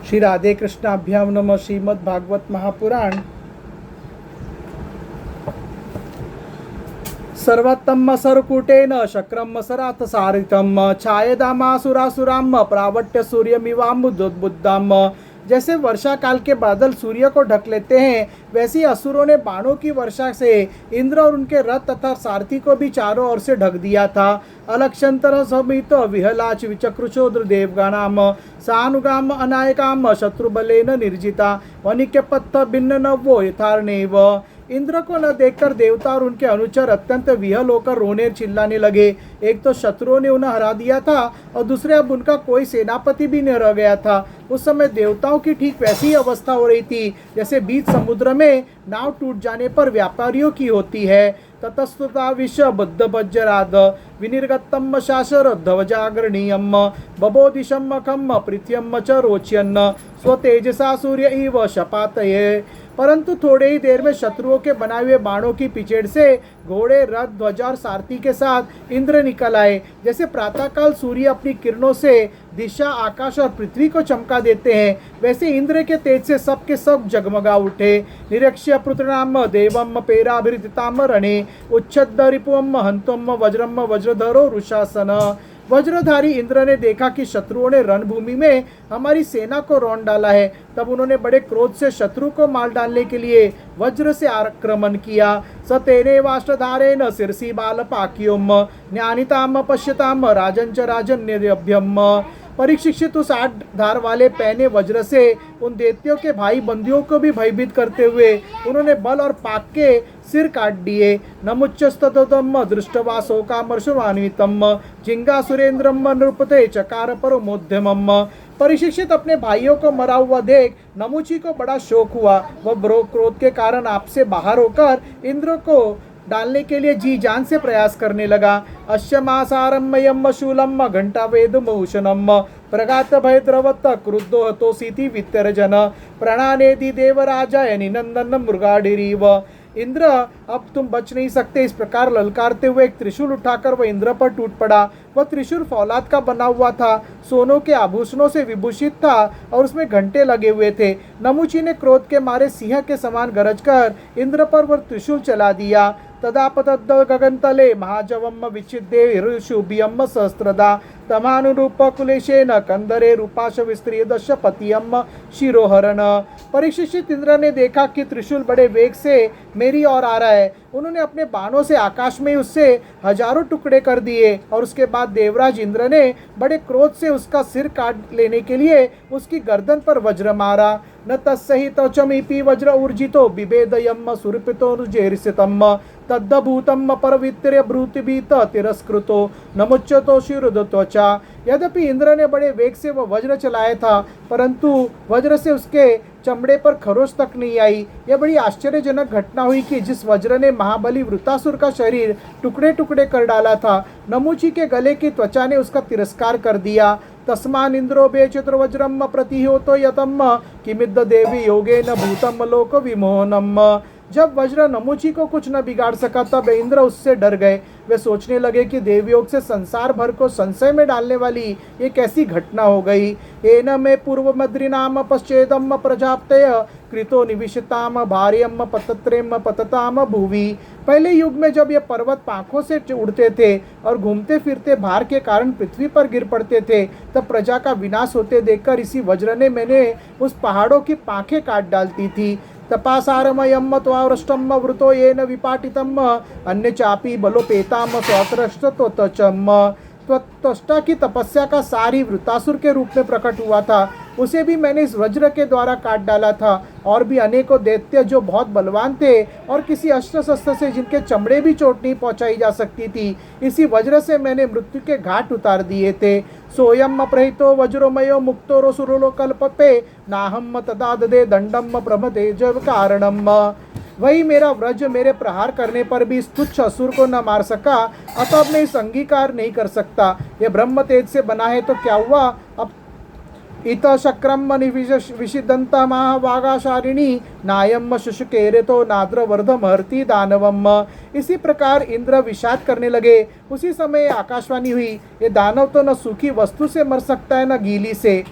श्री राधे कृष्णाभ्याम नमः। श्रीमद् भागवत महापुराण सर्वतम सरकूटेन शक्रम सरात सारितम छायदामासुरासुराम प्रावट्य सूर्यमिवामुद्बुद्धाम। जैसे वर्षा काल के बादल सूर्य को ढक लेते हैं, वैसे असुरों ने बाणों की वर्षा से इंद्र और उनके रथ तथा सारथी को भी चारों ओर से ढक दिया था। अलक्षंतर समित विहलाच विचक्रुचोद्र देवगणाम सानुगाम अनायकाम शत्रुबलेन निर्जिता वनिक्य पत्थ भिन्न नवो यथार्णेव। इंद्र को न देखकर देवता और उनके अनुचर अत्यंत विहल होकर रोने चिल्लाने लगे। एक तो शत्रुओं ने उन्हें हरा दिया था और दूसरे अब उनका कोई सेनापति भी नहीं रह गया था। उस समय देवताओं की ठीक वैसी ही अवस्था हो रही थी जैसे बीच समुद्र में नाव टूट जाने पर व्यापारियों की होती है। ततस्तुता विश्व बुद्ध वज्राद विनिर्गतम शासर ध्वजाग्रणीयम बबोदिशम खम पृथ्यम च रोच्यन्न स्वतेजसा सूर्य इव शपातये। परंतु थोड़े ही देर में शत्रुओं के बनाए हुए बाणों की पिचेड़ से घोड़े, रथ, ध्वजा और सारथी के साथ इंद्र निकल आए। जैसे प्रातःकाल सूर्य अपनी किरणों से दिशा, आकाश और पृथ्वी को चमका देते हैं, वैसे इंद्र के तेज से सब के सब जगमगा उठे। निरीक्ष्य पुत्रनाम देवम पेराभिरिताम रणे उच्छद रिपुम हंतुम वज्रम वज्रधरो रुशासन। वज्रधारी इंद्र ने देखा कि शत्रुओं ने रणभूमि में हमारी सेना को रौंद डाला है। तब उन्होंने बड़े क्रोध से शत्रु को मार डालने के लिए वज्र से आक्रमण किया। सतेने वाष्टधारेण शिरसी बाल पाक्योम ज्ञानिताम पश्यताम राजंच राजन्यभ्यम। परीक्षित उस 8 धार वाले पैने वज्र से उन दैत्यों के भाई बंदियों को भी भयभीत करते हुए उन्होंने बल और पाक के सिर काट दिए। नमुच्चस्ततम दृष्टवा शोकामर्षवान्वितम जिंगा सुरेंद्रम नृपते चकार परमोद्यमम। परीक्षित अपने भाइयों को मरा हुआ देख नमुची को बड़ा शोक हुआ। वह क्रोध के कारण आपसे बाहर होकर इंद्र को डालने के लिए जी जान से प्रयास करने लगा। अश्यमासारमयम शूलम घंटा वेदमभूषणम प्रगात भयद्रवत क्रुद्धो हतोसीति वित्तरजन प्रणानेदि देवराजाय निनंदन मृगाडिरीव। इंद्र, अब तुम बच नहीं सकते। इस प्रकार ललकारते हुए एक त्रिशूल उठाकर वह इंद्र पर टूट पड़ा। वह त्रिशूल फौलाद का बना हुआ था, सोनों के आभूषणों से विभूषित था और उसमें घंटे लगे हुए थे। नमुची ने क्रोध के मारे सिंह के समान गरजकर इंद्र पर वह त्रिशूल चला दिया। तदापतद्द गगनतले महाजवम विच्छिद्दे शुभियम सहस्त्रदा तमानुरूप कुलेशेन कंदरे रूपाश विस्त्रीय दश पतियम शिरोहरण। परीक्षित इंद्र ने देखा कि त्रिशूल बड़े वेग से मेरी ओर आ रहा है। उन्होंने अपने बाणों से आकाश में उससे हजारों टुकड़े कर दिए और उसके बाद देवराज इंद्र ने बड़े क्रोध से उसका सिर काट लेने के लिए उसकी गर्दन पर वज्र मारा। न तस्सहि तचमीपि वज्र ऊर्जितो बिभेदयम सुरपितोर्जेरिसितम तद्भूतम परवित्र्य भ्रूतिभीत तिरस्कृतो नमुच्यतो शिरोत्वचा। यद्यपि इंद्र ने बड़े वेग से वह वज्र चलाया था, परंतु वज्र से उसके चमड़े पर खरोच तक नहीं आई। यह बड़ी आश्चर्यजनक घटना हुई कि जिस वज्र ने महाबली वृतासुर का शरीर टुकड़े टुकड़े कर डाला था, नमुची के गले की त्वचा ने उसका तिरस्कार कर दिया। तस्मान इंद्रो बेचित्र वज्रम प्रतिहोतो यतम किमिद्द देवी योगेन भूतम लोक विमोहनम। जब वज्र नमुची को कुछ न बिगाड़ सका तब इंद्र उससे डर गए। वे सोचने लगे कि देवयोग से संसार भर को संशय में डालने वाली ये कैसी घटना हो गई। एन में पूर्व मद्रिनाम पश्चेदम प्रजाप्तय कृतो निविशताम भार्यम पतत्रेम पतताम भुवि। पहले युग में जब ये पर्वत पांखों से उड़ते थे और घूमते फिरते भार के कारण पृथ्वी पर गिर पड़ते थे, तब प्रजा का विनाश होते देखकर इसी वज्र ने मैंने उस पहाड़ों की पांखें काट डालती थी। तपासारमयम त्वावृष्टम वृतो येन विपाटितम अन्य चापी बलोपेताम स्वत्रष्टतोतचम। त्वष्टा की तपस्या का सारी वृतासुर के रूप में प्रकट हुआ था, उसे भी मैंने इस वज्र के द्वारा काट डाला था। और भी अनेकों दैत्य जो बहुत बलवान थे और किसी अस्त्र शस्त्र से जिनके चमड़े भी चोट नहीं पहुंचाई जा सकती थी, इसी वज्र से मैंने मृत्यु के घाट उतार दिए थे। सोयम प्रहितो वज्रोमयो मुक्तो रसुरो कल्पते नाहम तदा ददे दंडम प्रमदे जव कारणम। वही मेरा व्रज मेरे प्रहार करने पर भी इस तुच्छ असुर को न मार सका, अतः अब मैं इस अंगीकार नहीं कर सकता। यह ब्रह्म तेज से बना है तो क्या हुआ। अब इत शक्रम विषिदंत महावागाशारिणी नायम शुशुकेरे तो नाद्र वर्धमहर्ति दानवम। इसी प्रकार इंद्र विषाद करने लगे। उसी समय आकाशवाणी हुई, ये दानव तो न सूखी वस्तु से मर सकता है न गीली से।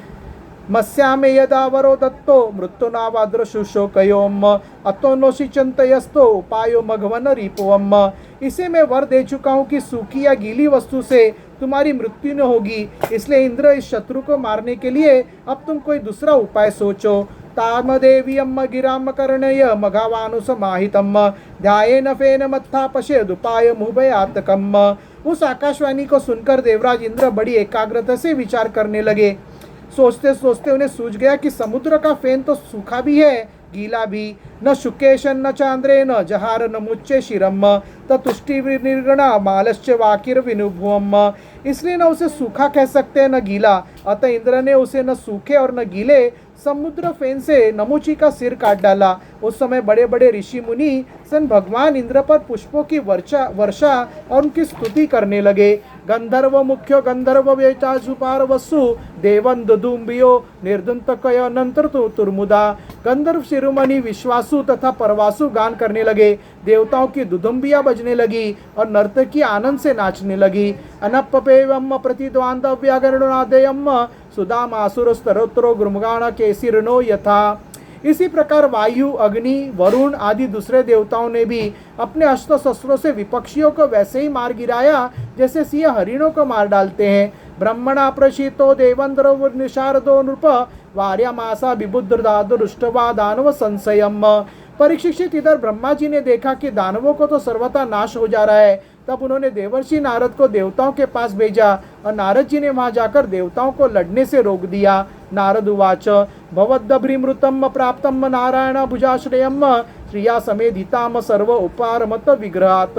मत्स्यामे यदा वरो दत्तो मृत्युनावाद्रशुशोकयोम अतो नोषि चिंतयस्तो उपायो मघवन रिपुवम। इसे मैं वर दे चुका हूँ कि सूखी या गीली वस्तु से तुम्हारी मृत्यु न होगी, इसलिए इंद्र इस शत्रु को मारने के लिए अब तुम कोई दूसरा उपाय सोचो। तामदेवी अम्म गिराम कर्णय मघावानुसमाहितम ध्यायेन फेन मत्था पश्येदुपाय मुभयातकम। उस आकाशवाणी को सुनकर देवराज इंद्र बड़ी एकाग्रता से विचार करने लगे। सोचते सोचते उन्हें सूझ गया कि समुद्र का फेन तो सूखा भी है, गीला भी। न शुकेशन न चांद्रे न जहार न मुच्चे शिरम तुष्टि निर्गणा मालश्च वाकिर विनुभुवम। इसलिए न उसे सूखा कह सकते न गीला। अतः इंद्र ने उसे न सूखे और न गीले समुद्र फेन से नमुची का सिर काट डाला। उस समय बड़े बड़े ऋषि मुनि सन भगवान इंद्र पर पुष्पों की वर्षा और उनकी स्तुति करने लगे। गंधर्व मुख्य गंधर्व वेचाजुपार वसु देवन दुदुम्बियो निर्दंतकय अनंतर तुर्मुदा। गंधर्व शिरोमणि विश्वासु तथा परवासु गान करने लगे। देवताओं की दुदुम्बिया बजने लगी और नर्तकी आनंद से नाचने लगी। अनप्पेवम प्रतिद्वांदव्यागरुणादयम सुदामासुर स्तरोत्रो गुरुमगाण केसिरनो यथा। इसी प्रकार वायु, अग्नि, वरुण आदि दूसरे देवताओं ने भी अपने अस्त्र शस्त्रों से विपक्षियों को वैसे ही मार गिराया जैसे सिंह हरिणों को मार डालते हैं। ब्रह्मणा प्रशीतो देवंद्र निशारदो नृप वार्यामासा विबुद्धादुष्टवा दानव संशयम। परीक्षित इधर ब्रह्मा जी ने देखा कि दानवों को तो सर्वथा नाश हो जा रहा है। तब उन्होंने देवर्षि नारद को देवताओं के पास भेजा और नारद जी ने वहां जाकर देवताओं को लड़ने से रोक दिया। नारद उवाच भवद्भ्रीमृतम प्राप्तम नारायण भुजाश्रयम श्रिया समेधिताम सर्व उपारमत विग्रहात।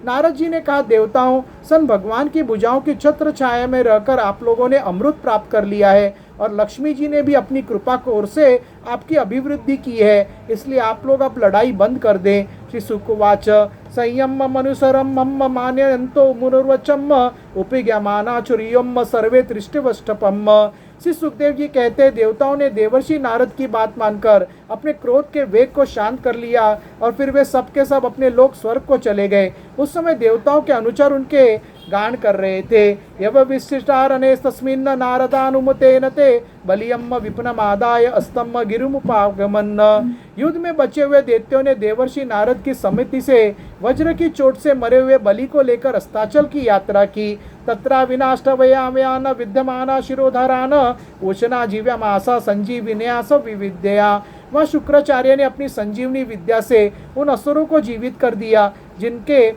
नारद जी ने कहा, देवताओं, सन भगवान की भुजाओं की छत्र छाया में रहकर आप लोगों ने अमृत प्राप्त कर लिया है और लक्ष्मी जी ने भी अपनी कृपा की ओर से आपकी अभिवृद्धि की है, इसलिए आप लोग अब लड़ाई बंद कर दें। श्री सुकुवाच संयम मनुसरम मम मान्यंतो मुनुर्वचम उपज्ञमाना चुरियम सर्वे त्रिष्टवष्टपम। श्री सुखदेव जी कहते हैं, देवताओं ने देवर्षि नारद की बात मानकर अपने क्रोध के वेग को शांत कर लिया और फिर वे सब के सब अपने लोक स्वर्ग को चले गए। उस समय देवताओं के अनुचर उनके गान कर रहे थे। यव विशिष्टारणे तस्मिन् नारदानुमतेन ते बलियम विपनमादाय अस्तम गिरुमुपागमन। युद्ध में बचे हुए दैत्यों ने देवर्षि नारद की सम्मति से वज्र की चोट से मरे हुए बलि को लेकर अस्ताचल की यात्रा की। तत्रा विनाष्टवयामयान विद्यमाना शिरोधारान उशना जीव्यमासा संजीविन्यास विविद्या। वह शुक्राचार्य ने अपनी संजीवनी विद्या से उन असुरों को जीवित कर दिया जिनके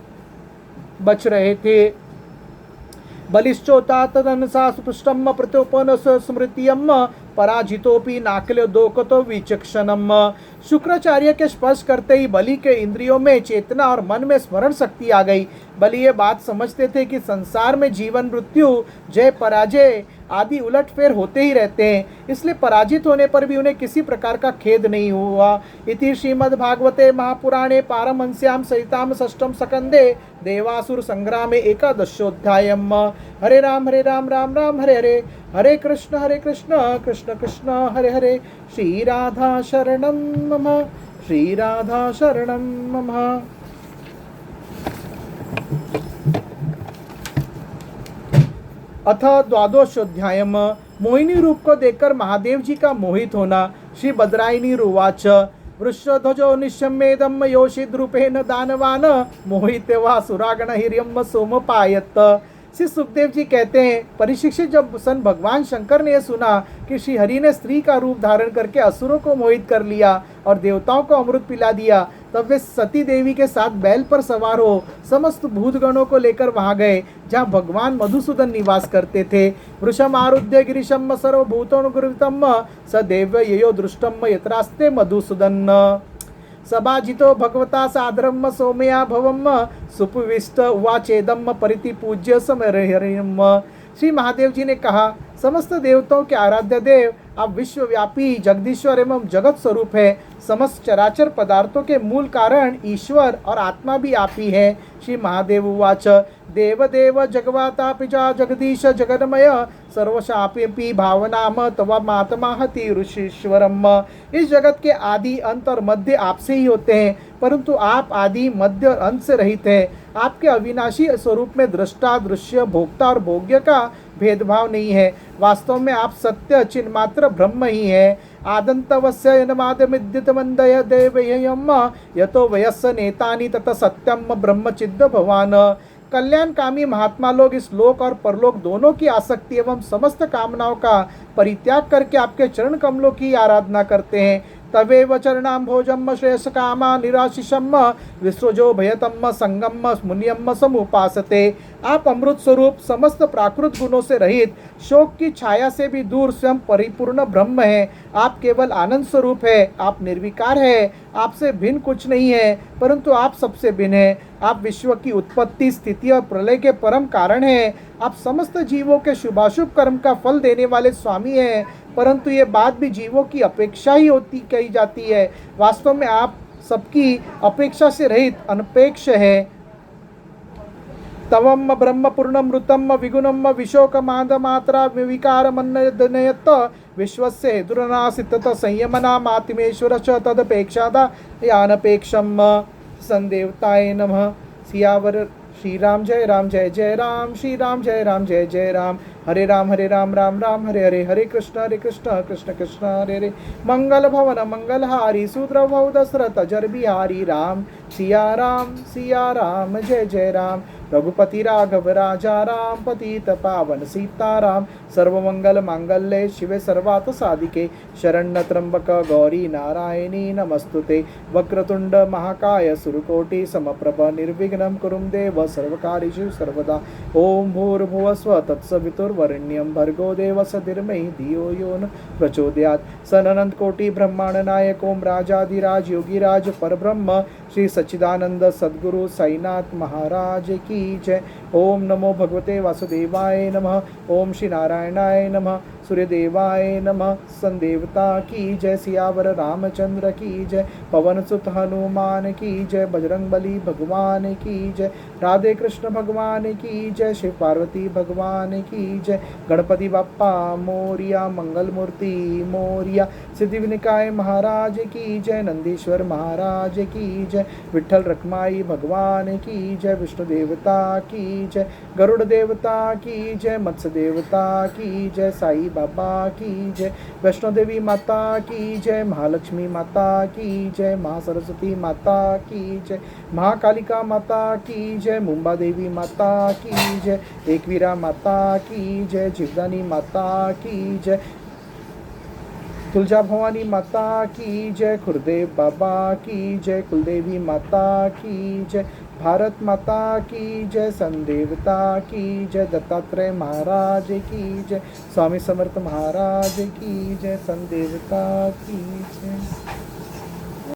बच रहे थे। बलिश्चोता तदनसा सुपृष्टम प्रत्योपन स्मृतियम पराजितोपि नाकल्य दोकतो विचक्षणम। शुक्राचार्य के स्पर्श करते ही बलि के इंद्रियों में चेतना और मन में स्मरण शक्ति आ गई। बलि ये बात समझते थे कि संसार में जीवन मृत्यु, जय पराजय आदि उलटफेर होते ही रहते हैं, इसलिए पराजित होने पर भी उन्हें किसी प्रकार का खेद नहीं हुआ। इति श्रीमद्भागवते महापुराणे पारमहंस्यां सहितां षष्ठम स्कंदे देवासुर संग्रामे एकादशोऽध्यायम्। हरे राम राम राम हरे हरे, हरे कृष्ण कृष्ण कृष्ण हरे हरे। श्री राधा शरणं मम, श्री राधा शरणं मम। अथ द्वादशोऽध्यायम्। मोहिनी रूप को देखकर महादेव जी का मोहित होना। श्री बद्रायणी रुवाच वृषध्वजो निशम्येदम योषिद्रूपेण दानवान मोहिते वा सुरागण हिर्यम सोमपायत। श्री सुखदेव जी कहते हैं, परीक्षित जब सन भगवान शंकर ने यह सुना कि श्री हरि ने स्त्री का रूप धारण करके असुरों को मोहित कर लिया और देवताओं को अमृत पिला दिया, तब वे सती देवी के साथ बैल पर सवार हो समस्त भूतगणों को लेकर वहां गए जहां भगवान मधुसूदन निवास करते थे। वृषम आरुध्य गिरीशम सर्वभूतोनुगृहीतम सदैव ययो दृष्टम यत्रास्ते मधुसूदन। सभाजितो भगवता सादरम सौम्या भवम सुपविष्ट उवाचेदम परिति पूज्य समरहरिम। श्री महादेव जी ने कहा, समस्त देवताओं के आराध्य देव, आप विश्वव्यापी जगदीश्वर एवं जगत स्वरूप है। समस्त चराचर पदार्थों के मूल कारण ईश्वर और आत्मा भी आप ही है। श्री महादेव उवाच देव देव जगवाता पिजा जगदीश जगन्मय सर्वशापी भावनाम तव मातमा हति ऋषीश्वरम। इस जगत के आदि अंत और मध्य आपसे ही होते हैं, परंतु आप आदि मध्य अंत से रहित हैं। आपके अविनाशी स्वरूप में दृष्टा, दृश्य, भोक्ता और भोग्य का भेदभाव नहीं है। वास्तव में आप सत्य चिन्मात्र ब्रह्म ही है। आदंतवस्य यनमादमिद्युतमन्दय देवयम यतो वयस्य नेतानि तत सत्यम ब्रह्मचिद्ध भवान। कल्याणकामी महात्मा लोग इस लोक और परलोक दोनों की आसक्ति एवं समस्त कामनाओं का परित्याग करके आपके चरण कमलों की आराधना करते हैं। तवेव चरणाम्भोजम श्रेयस कामा निराशिषम विश्वजो भयतम संगम मुनियम समुपासते। आप अमृत स्वरूप समस्त प्राकृत गुणों से रहित, शोक की छाया से भी दूर स्वयं परिपूर्ण ब्रह्म है। आप केवल आनंद स्वरूप है। आप निर्विकार है। आपसे भिन्न कुछ नहीं है, परंतु आप सबसे भिन्न है। आप विश्व की उत्पत्ति, स्थिति और प्रलय के परम कारण हैं। आप समस्त जीवों के शुभाशुभ कर्म का फल देने वाले स्वामी हैं, परंतु ये बात भी जीवों की अपेक्षा ही होती कही जाती है। वास्तव में आप सबकी अपेक्षा से रहित अनपेक्ष है। तवम ब्रह्म पूर्णमृतम विगुणम विशोकमाद मात्रा विकार मन्नयत विश्वस्य हेतुरनासित संयमना मातिमेश्वर च तदपेक्षादा यानपेक्षम। संदेवताय नमः। सियावर श्री राम जय जय राम, श्री राम जय जय राम। हरे राम राम राम हरे हरे, हरे कृष्ण कृष्ण कृष्ण हरे हरे। मंगल भवन मंगलहारी, सूत्र भव दशरथ जर बिहारी। राम सिया राम जय जय राम। रघुपति राघव राजा राम, पतित पावन सीताराम। सर्वमंगल मांगल्ये शिवे सर्वार्थ साधिके, शरण्य त्र्यंबक गौरी नारायणी नमस्तुते। वक्रतुंड महाकाय सुरकोटि समप्रभ निर्विघ्नं कुरु देव सर्वकार्येषु सर्वदा। ओम भूर्भुवस्व तत्सवितुर्वरेण्यं भर्गो देवस्य धीमहि धियो यो न प्रचोदयात्। सननंत कोटि ब्रह्मांड नायक ओम राजाधिराज योगीराज परब्रह्म श्री सच्चिदानंद सद्गुरु साईनाथ महाराज की जय। ओम नमो भगवते वासुदेवाय नमः। ओम श्री नारायणाय नमः। सूर्यदेवाय नमः। संदेवता की जय। सियावर रामचंद्र की जय। पवन सुत हनुमान की जय। बजरंगबली भगवान की जय। राधे कृष्ण भगवान की जय। शिव पार्वती भगवान की जय। गणपति बाप्पा मोरिया, मंगल मूर्ति मोरिया। सिद्धिविनायक महाराज की जय। नंदीश्वर महाराज की जय। विठ्ठल रखमाई भगवान की जय। विष्णु देवता की जय। गरुड़ देवता की जय। मत्स्य देवता की जय। साई बाबा की जय। वैष्णो देवी माता की जय। महालक्ष्मी माता की जय। महासरस्वती माता की जय। महाकालिका माता की जय। मुंबा देवी माता की जय। एकवीरा माता की जय। जीवदानी माता की जय। तुलजा भवानी माता की जय। खुरदेव बाबा की जय। कुलदेवी माता की जय। भारत माता की जय। संदेवता की जय। दत्तात्रेय महाराज की जय। स्वामी समर्थ महाराज की जय। संदेवता की जय।